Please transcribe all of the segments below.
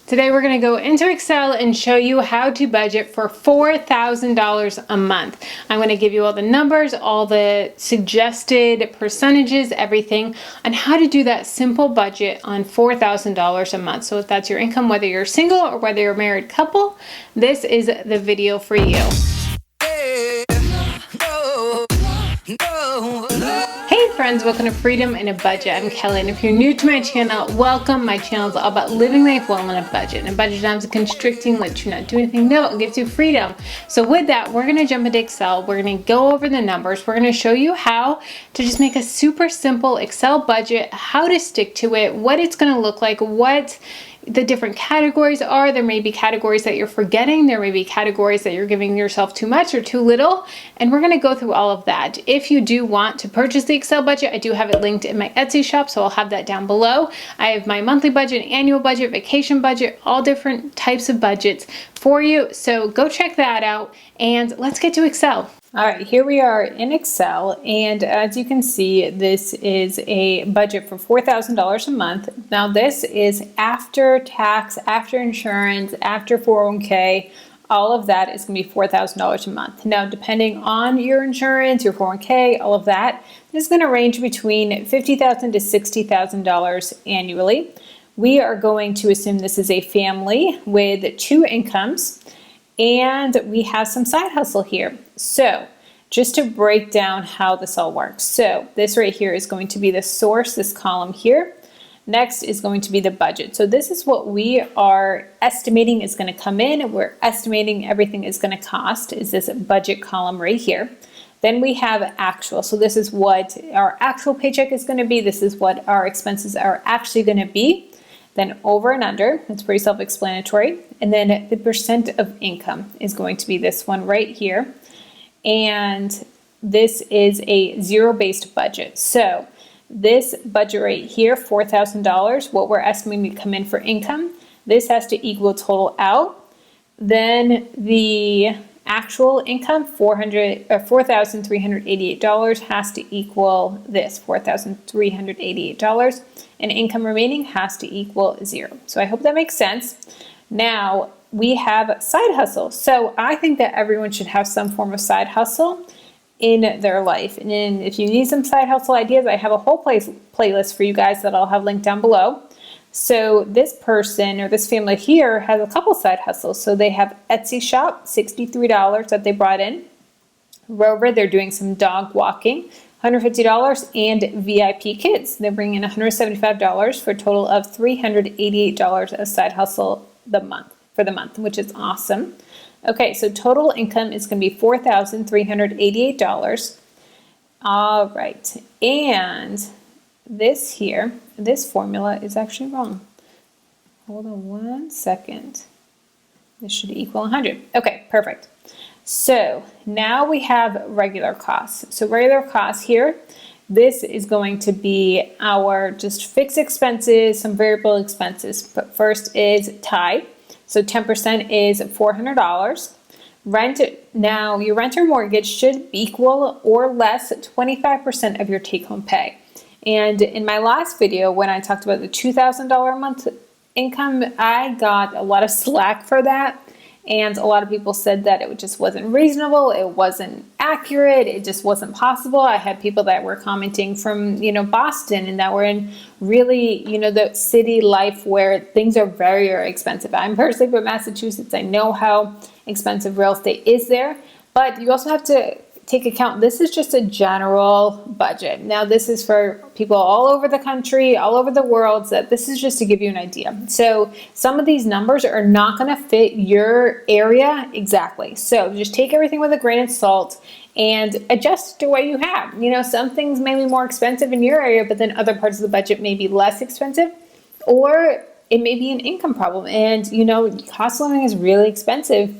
Today we're going to go into Excel and show you how to budget for $4,000 a month. I'm going to give you all the numbers, all the suggested percentages, everything on how to do that simple budget on $4,000 a month. So if that's your income, whether you're single or whether you're a married couple, this is the video for you. Hey friends, welcome to Freedom in a Budget. I'm Kelly, and if you're new to my channel, welcome. My channel is all about living life well on a budget. And a budget is constricting, let you not do anything. No, it gives you freedom. So with that, we're going to jump into Excel. We're going to go over the numbers. We're going to show you how to just make a super simple Excel budget, how to stick to it, what it's going to look like, what the different categories are. There may be categories that you're forgetting. There may be categories that you're giving yourself too much or too little. And we're going to go through all of that. If you do want to purchase the Excel budget, I do have it linked in my Etsy shop, so I'll have that down below. I have my monthly budget, annual budget, vacation budget, all different types of budgets for you. So go check that out and let's get to Excel. All right, here we are in Excel, and as you can see, this is a budget for $4,000 a month. Now this is after tax, after insurance, after 401k, all of that is gonna be $4,000 a month. Now, depending on your insurance, your 401k, all of that, this is gonna range between $50,000 to $60,000 annually. We are going to assume this is a family with 2 incomes, and we have some side hustle here. So just to break down how this all works. So this right here is going to be the source, this column here. Next is going to be the budget. So this is what we are estimating is going to come in. We're estimating everything is going to cost, is this budget column right here. Then we have actual. So this is what our actual paycheck is going to be. This is what our expenses are actually going to be. Then over and under, it's pretty self-explanatory. And then the percent of income is going to be this one right here. And this is a zero-based budget. So this budget right here, $4,000, what we're estimating to come in for income, this has to equal total out. Then the actual income, $4,388 has to equal this, $4,388. And income remaining has to equal 0. So I hope that makes sense. Now we have side hustle. So I think that everyone should have some form of side hustle in their life. And then if you need some side hustle ideas, I have a whole playlist for you guys that I'll have linked down below. So this person or this family here has a couple side hustles. So they have Etsy shop, $63 that they brought in. Rover, they're doing some dog walking, $150, and VIP kids. They're bringing in $175 for a total of $388 as side hustle for the month, which is awesome. Okay, so total income is going to be $4,388. All right, and this here, this formula is actually wrong. Hold on one second. This should equal 100. Okay, perfect. So now we have regular costs. So regular costs here, this is going to be our just fixed expenses, some variable expenses. But first is tithe. So 10% is $400. Rent, now your rent or mortgage should equal or less 25% of your take-home pay. And in my last video, when I talked about the $2,000 a month income, I got a lot of slack for that. And a lot of people said that it just wasn't reasonable, it wasn't accurate, it just wasn't possible. I had people that were commenting from, Boston, and that were in really, the city life where things are very, very expensive. I'm personally from Massachusetts. I know how expensive real estate is there, but you also have to take account, this is just a general budget. Now this is for people all over the country, all over the world, so this is just to give you an idea. So some of these numbers are not gonna fit your area exactly. So just take everything with a grain of salt and adjust to what you have. Some things may be more expensive in your area, but then other parts of the budget may be less expensive, or it may be an income problem. And cost of living is really expensive,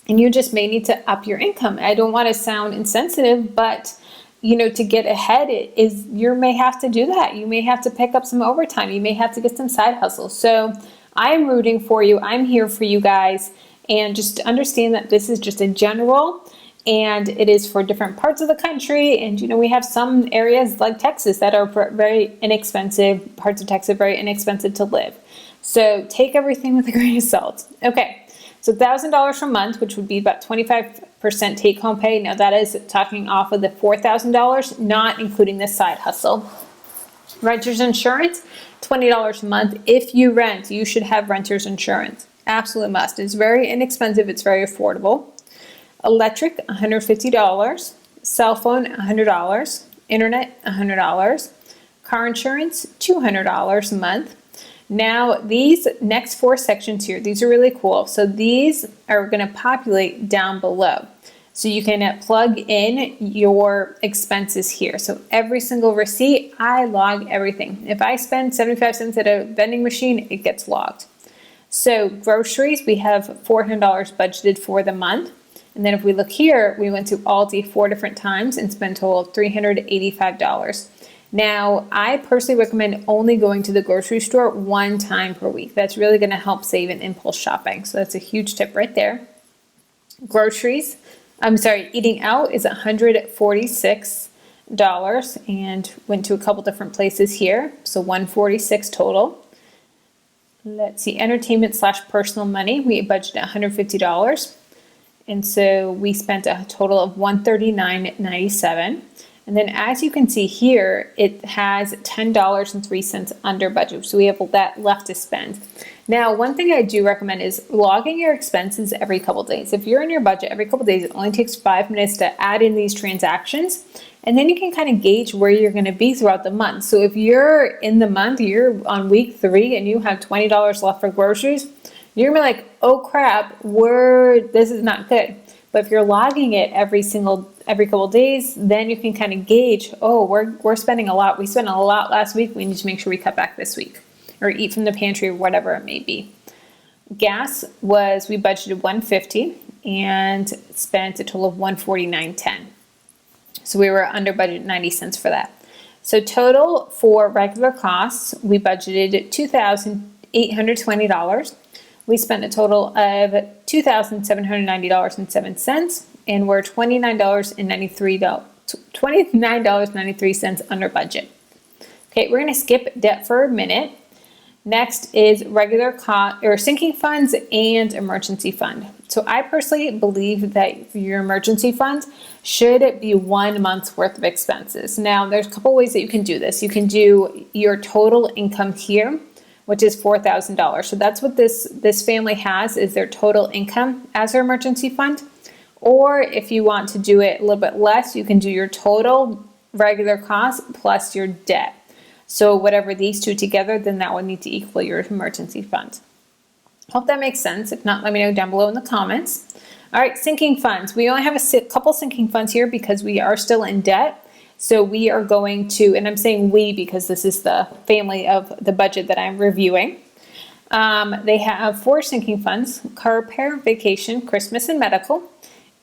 and you just may need to up your income. I don't want to sound insensitive, but to get ahead you may have to do that. You may have to pick up some overtime. You may have to get some side hustles. So I'm rooting for you. I'm here for you guys. And just understand that this is just a general, and it is for different parts of the country. And we have some areas like Texas that are very inexpensive, parts of Texas very inexpensive to live. So take everything with a grain of salt. Okay, so $1,000 per month, which would be about 25% take-home pay. Now that is talking off of the $4,000, not including the side hustle. Renter's insurance, $20 a month. If you rent, you should have renter's insurance. Absolute must. It's very inexpensive. It's very affordable. Electric, $150. Cell phone, $100. Internet, $100. Car insurance, $200 a month. Now, these next 4 sections here, these are really cool. So these are going to populate down below. So you can plug in your expenses here. So every single receipt, I log everything. If I spend 75 cents at a vending machine, it gets logged. So groceries, we have $400 budgeted for the month. And then if we look here, we went to Aldi 4 different times and spent a total of $385. Now, I personally recommend only going to the grocery store 1 time per week. That's really going to help save in impulse shopping. So that's a huge tip right there. Eating out is $146 and went to a couple different places here. So $146 total. Let's see, entertainment / personal money. We budgeted $150. And so we spent a total of $139.97. And then as you can see here, it has $10.03 under budget. So we have that left to spend. Now, one thing I do recommend is logging your expenses every couple days. If you're in your budget every couple days, it only takes 5 minutes to add in these transactions. And then you can kind of gauge where you're going to be throughout the month. So if you're in the month, you're on week 3 and you have $20 left for groceries, you're going to be like, oh crap, this is not good. But if you're logging it every couple days, then you can kind of gauge, oh, we're spending a lot. We spent a lot last week. We need to make sure we cut back this week, or eat from the pantry, or whatever it may be. Gas we budgeted $150 and spent a total of $149.10. So we were under budget 90 cents for that. So total for regular costs, we budgeted $2,820. We spent a total of $2,790.07, and we're $29.93 under budget. Okay, we're going to skip debt for a minute. Next is regular sinking funds and emergency fund. So I personally believe that your emergency fund should be 1 month's worth of expenses. Now, there's a couple ways that you can do this. You can do your total income here, which is $4,000. So that's what this family has, is their total income as their emergency fund. Or if you want to do it a little bit less, you can do your total regular cost plus your debt. So whatever these two together, then that would need to equal your emergency fund. Hope that makes sense. If not, let me know down below in the comments. All right, sinking funds. We only have a couple sinking funds here because we are still in debt. So we are going to, and I'm saying we because this is the family of the budget that I'm reviewing. They have 4 sinking funds: car repair, vacation, Christmas, and medical.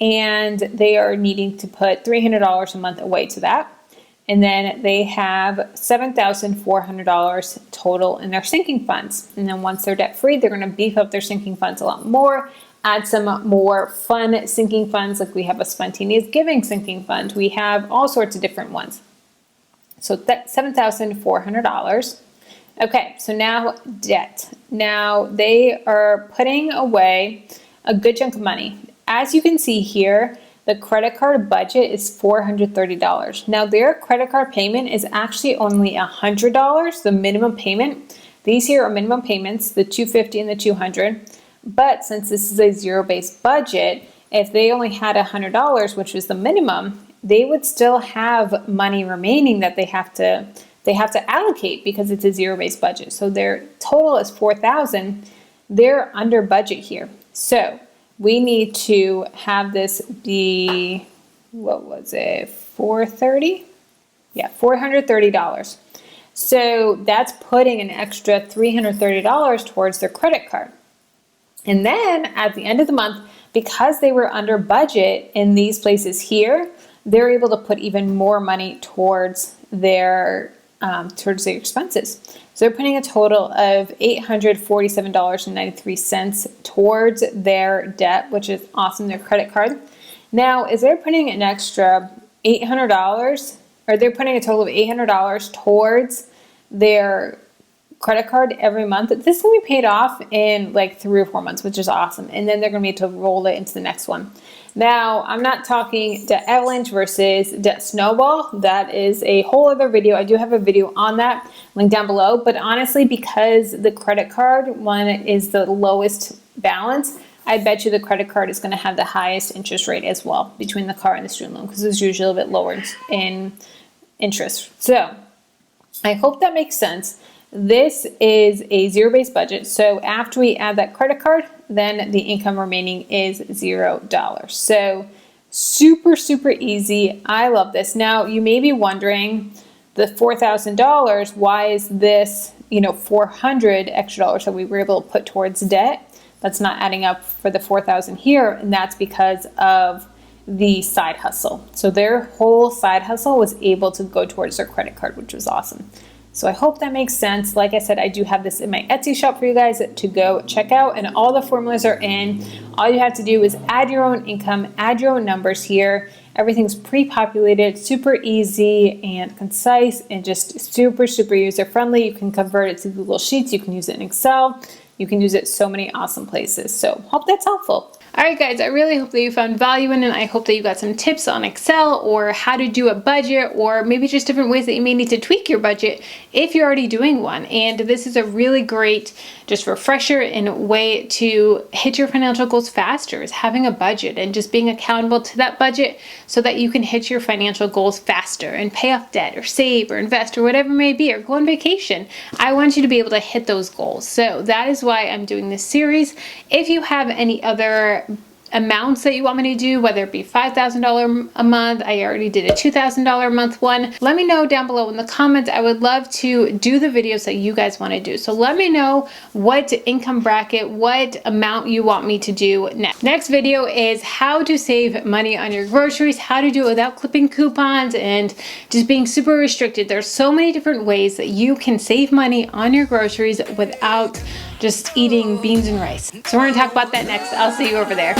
And they are needing to put $300 a month away to that. And then they have $7,400 total in their sinking funds. And then once they're debt free, they're going to beef up their sinking funds a lot more, add some more fun sinking funds, like we have a spontaneous giving sinking fund. We have all sorts of different ones. So that's $7,400. Okay, so now debt. Now they are putting away a good chunk of money. As you can see here, the credit card budget is $430. Now their credit card payment is actually only $100, the minimum payment. These here are minimum payments, the $250 and the $200. But since this is a zero-based budget, if they only had $100, which is the minimum, they would still have money remaining that they have to allocate because it's a zero-based budget. So their total is $4,000. They're under budget here. So we need to have this be, what was it, $430? Yeah, $430. So that's putting an extra $330 towards their credit card. And then at the end of the month, because they were under budget in these places here, they're able to put even more money towards their expenses. So they're putting a total of $847.93 towards their debt, which is awesome, their credit card. Now, is they're putting an extra $800, or they're putting a total of $800 towards their credit card every month. This can be paid off in like 3 or 4 months, which is awesome. And then they're going to be able to roll it into the next one. Now, I'm not talking debt avalanche versus debt snowball. That is a whole other video. I do have a video on that, link down below. But honestly, because the credit card one is the lowest balance, I bet you the credit card is going to have the highest interest rate as well between the car and the student loan, because it's usually a bit lower in interest. So I hope that makes sense. This is a zero-based budget. So after we add that credit card, then the income remaining is $0. So super, super easy. I love this. Now you may be wondering, the $4,000, why is this, $400 extra dollars that we were able to put towards debt? That's not adding up for the $4,000 here, and that's because of the side hustle. So their whole side hustle was able to go towards their credit card, which was awesome. So I hope that makes sense. Like I said, I do have this in my Etsy shop for you guys to go check out, and all the formulas are in. All you have to do is add your own income, add your own numbers here. Everything's pre-populated, super easy and concise, and just super, super user-friendly. You can convert it to Google Sheets. You can use it in Excel. You can use it so many awesome places. So hope that's helpful. All right, guys, I really hope that you found value in it. I hope that you got some tips on Excel or how to do a budget, or maybe just different ways that you may need to tweak your budget if you're already doing one. And this is a really great just refresher and way to hit your financial goals faster, is having a budget and just being accountable to that budget so that you can hit your financial goals faster and pay off debt or save or invest or whatever it may be, or go on vacation. I want you to be able to hit those goals. So that is why I'm doing this series. If you have any other amounts that you want me to do, whether it be $5,000 a month, I already did a $2,000 a month one, let me know down below in the comments. I would love to do the videos that you guys want to do. So let me know what income bracket, what amount you want me to do next. Next video is how to save money on your groceries, how to do it without clipping coupons and just being super restricted. There's so many different ways that you can save money on your groceries without just eating beans and rice. So we're gonna talk about that next. I'll see you over there.